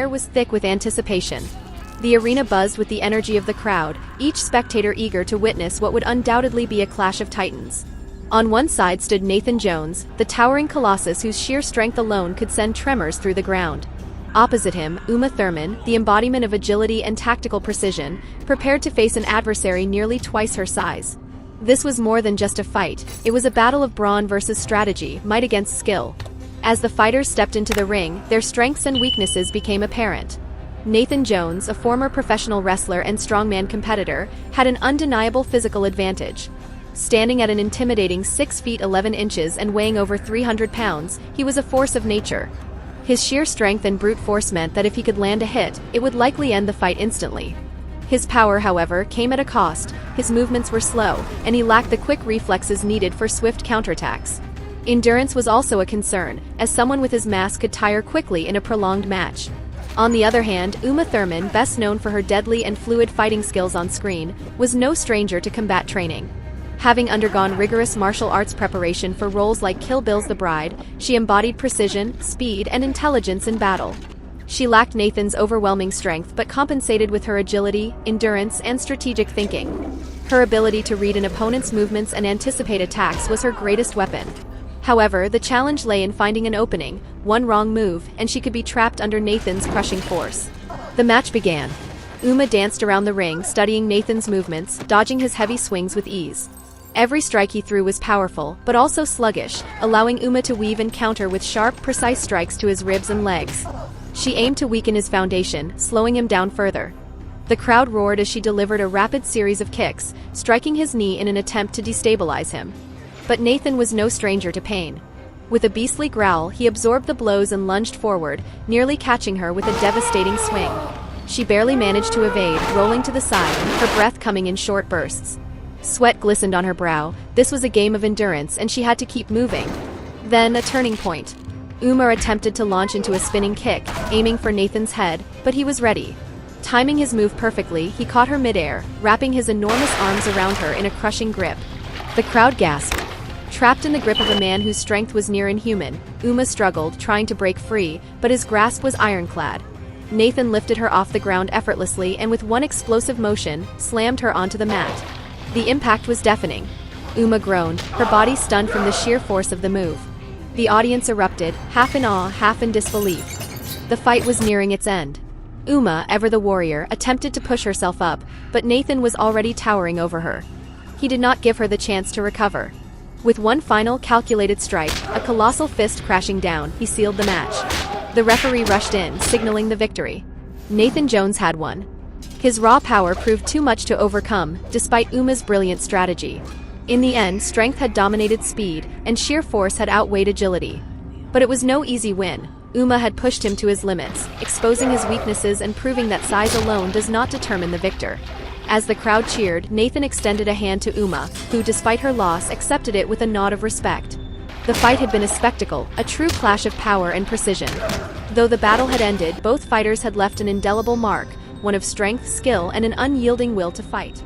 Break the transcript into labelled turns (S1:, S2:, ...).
S1: air was thick with anticipation. The arena buzzed with the energy of the crowd, each spectator eager to witness what would undoubtedly be a clash of titans. On one side stood Nathan Jones, the towering colossus whose sheer strength alone could send tremors through the ground. Opposite him, Uma Thurman, the embodiment of agility and tactical precision, prepared to face an adversary nearly twice her size. This was more than just a fight, it was a battle of brawn versus strategy, might against skill. As the fighters stepped into the ring, their strengths and weaknesses became apparent. Nathan Jones, a former professional wrestler and strongman competitor, had an undeniable physical advantage. Standing at an intimidating 6 feet 11 inches and weighing over 300 pounds, he was a force of nature. His sheer strength and brute force meant that if he could land a hit, it would likely end the fight instantly. His power, however, came at a cost. His movements were slow, and he lacked the quick reflexes needed for swift counterattacks. Endurance was also a concern, as someone with his mass could tire quickly in a prolonged match. On the other hand, Uma Thurman, best known for her deadly and fluid fighting skills on screen, was no stranger to combat training. Having undergone rigorous martial arts preparation for roles like Kill Bill's The Bride, she embodied precision, speed, and intelligence in battle. She lacked Nathan's overwhelming strength but compensated with her agility, endurance, and strategic thinking. Her ability to read an opponent's movements and anticipate attacks was her greatest weapon. However, the challenge lay in finding an opening. One wrong move, and she could be trapped under Nathan's crushing force. The match began. Uma danced around the ring, studying Nathan's movements, dodging his heavy swings with ease. Every strike he threw was powerful, but also sluggish, allowing Uma to weave and counter with sharp, precise strikes to his ribs and legs. She aimed to weaken his foundation, slowing him down further. The crowd roared as she delivered a rapid series of kicks, striking his knee in an attempt to destabilize him. But Nathan was no stranger to pain. With a beastly growl, he absorbed the blows and lunged forward, nearly catching her with a devastating swing. She barely managed to evade, rolling to the side, her breath coming in short bursts. Sweat glistened on her brow. This was a game of endurance, and she had to keep moving. Then, a turning point. Uma attempted to launch into a spinning kick, aiming for Nathan's head, but he was ready. Timing his move perfectly, he caught her midair, wrapping his enormous arms around her in a crushing grip. The crowd gasped. Trapped in the grip of a man whose strength was near inhuman, Uma struggled, trying to break free, but his grasp was ironclad. Nathan lifted her off the ground effortlessly and with one explosive motion, slammed her onto the mat. The impact was deafening. Uma groaned, her body stunned from the sheer force of the move. The audience erupted, half in awe, half in disbelief. The fight was nearing its end. Uma, ever the warrior, attempted to push herself up, but Nathan was already towering over her. He did not give her the chance to recover. With one final, calculated strike, a colossal fist crashing down, he sealed the match. The referee rushed in, signaling the victory. Nathan Jones had won. His raw power proved too much to overcome, despite Uma's brilliant strategy. In the end, strength had dominated speed, and sheer force had outweighed agility. But it was no easy win. Uma had pushed him to his limits, exposing his weaknesses and proving that size alone does not determine the victor. As the crowd cheered, Nathan extended a hand to Uma, who, despite her loss, accepted it with a nod of respect. The fight had been a spectacle, a true clash of power and precision. Though the battle had ended, both fighters had left an indelible mark, one of strength, skill, and an unyielding will to fight.